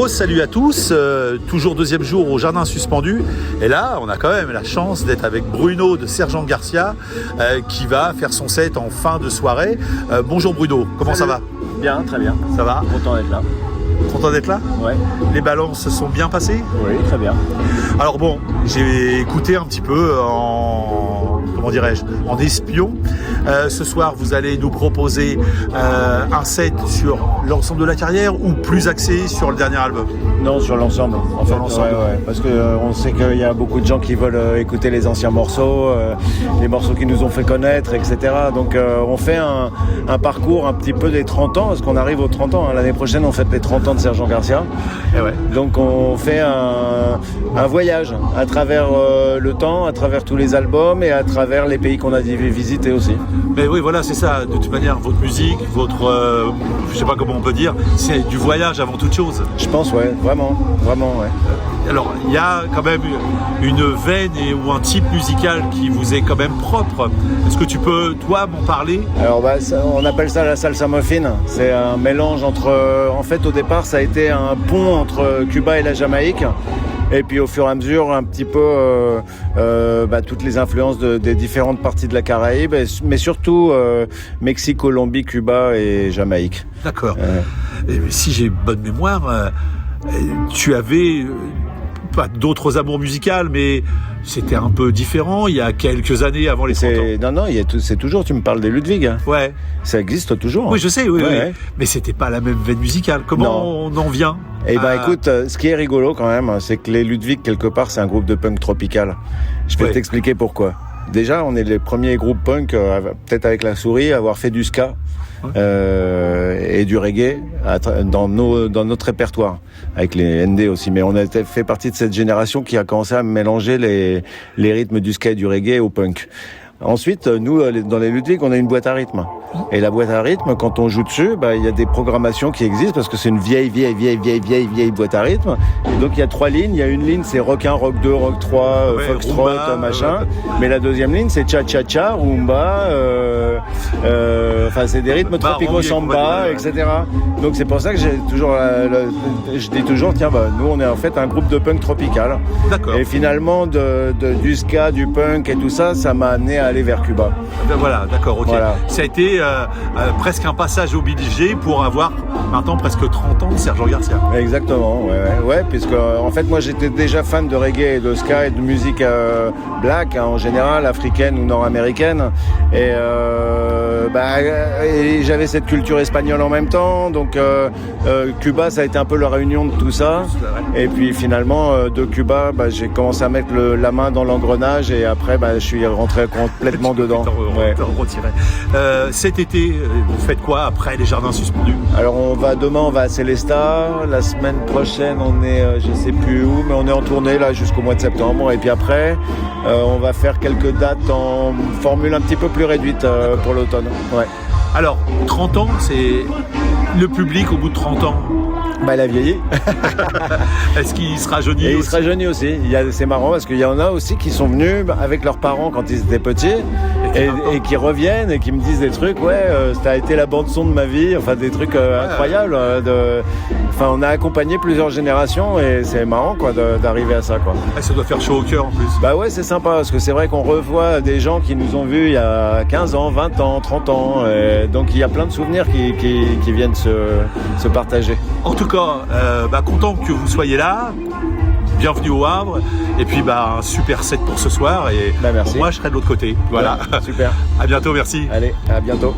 Salut à tous, toujours deuxième jour au Jardin Suspendu, et là on a quand même la chance d'être avec Bruno de Sergent Garcia qui va faire son set en fin de soirée. Bonjour Bruno, comment Salut. ça va? Bien, très bien. Ça va? Content d'être là. Content d'être là? Ouais. Les balances se sont bien passées? Oui, très bien. Alors bon, j'ai écouté un petit peu en espion. Ce soir, vous allez nous proposer un set sur l'ensemble de la carrière ou plus axé sur le dernier album? Non, sur l'ensemble. En fait, l'ensemble. ouais. Parce que on sait qu'il y a beaucoup de gens qui veulent écouter les anciens morceaux, les morceaux qui nous ont fait connaître, etc. Donc on fait un parcours un petit peu des 30 ans, parce qu'on arrive aux 30 ans. Hein. L'année prochaine, on fête les 30 ans de Sergent Garcia. Et ouais. Donc on fait un voyage à travers le temps, à travers tous les albums et à travers les pays qu'on a visité aussi. Mais oui, voilà, c'est ça. De toute manière, votre musique, je sais pas comment on peut dire, c'est du voyage avant toute chose. Je pense, ouais, vraiment, ouais. Alors, il y a quand même une veine ou un type musical qui vous est quand même propre. Est-ce que tu peux, toi, m'en parler? Alors, on appelle ça la salsa muffin. C'est un mélange entre... en fait, au départ, ça a été un pont entre Cuba et la Jamaïque. Et puis au fur et à mesure, un petit peu toutes les influences des différentes parties de la Caraïbe, mais surtout Mexique, Colombie, Cuba et Jamaïque. D'accord. Et si j'ai bonne mémoire, tu avais pas d'autres amours musicales, mais c'était un peu différent il y a quelques années avant les 30 ans. Non, c'est toujours, tu me parles des Ludwig. Hein. Ouais. Ça existe toujours. Oui, je sais, oui. Ouais. Mais c'était pas la même veine musicale. Comment on en vient? Eh ben écoute, ce qui est rigolo quand même, c'est que les Ludwig, quelque part, c'est un groupe de punk tropical. Je vais t'expliquer pourquoi. Déjà, on est les premiers groupes punk, peut-être avec la souris, à avoir fait du ska et du reggae dans notre répertoire, avec les ND aussi. Mais on a fait partie de cette génération qui a commencé à mélanger les rythmes du ska et du reggae au punk. Ensuite, nous, dans les Ludwig, on a une boîte à rythme. Et la boîte à rythme, quand on joue dessus, il y a des programmations qui existent parce que c'est une vieille boîte à rythme. Et donc, il y a 3 lignes. Il y a une ligne, c'est Rock 1, Rock 2, Rock 3, Foxtrot, rumba, machin. Mais la deuxième ligne, c'est Cha-Cha-Cha, Rumba, c'est des rythmes tropico samba, etc. Donc, c'est pour ça que je dis toujours, tiens, nous, on est en fait un groupe de punk tropical. D'accord. Et finalement, du ska, du punk et tout ça, ça m'a amené à aller vers Cuba. Voilà, d'accord, ok. Voilà. Ça a été presque un passage obligé pour avoir maintenant presque 30 ans de Sergent Garcia. Exactement, ouais, puisque en fait moi j'étais déjà fan de reggae et de ska et de musique black en général, africaine ou nord-américaine, et j'avais cette culture espagnole en même temps, donc Cuba ça a été un peu la réunion de tout ça, et puis finalement de Cuba j'ai commencé à mettre la main dans l'engrenage et après je suis rentré complètement dedans. Cet été, vous faites quoi après les Jardins Suspendus? Alors demain on va à Célestat, la semaine prochaine on est je sais plus où, mais on est en tournée là jusqu'au mois de septembre, et puis après on va faire quelques dates en formule un petit peu plus réduite pour l'automne. Ouais. Alors 30 ans, c'est le public au bout de 30 ans. Il a vieilli. Est-ce qu'il se rajeunit Et aussi? il se rajeunit aussi. C'est marrant parce qu'il y en a aussi qui sont venus avec leurs parents quand ils étaient petits et qui reviennent et qui me disent des trucs. Ça a été la bande son de ma vie. Enfin, des trucs incroyables. On a accompagné plusieurs générations et c'est marrant d'arriver à ça. Ça doit faire chaud au cœur en plus. C'est sympa parce que c'est vrai qu'on revoit des gens qui nous ont vus il y a 15 ans, 20 ans, 30 ans. Et donc il y a plein de souvenirs qui viennent se partager. En tout cas, content que vous soyez là. Bienvenue au Havre. Et puis un super set pour ce soir. Et merci. Pour moi, je serai de l'autre côté. Voilà. Super. À bientôt, merci. Allez, à bientôt.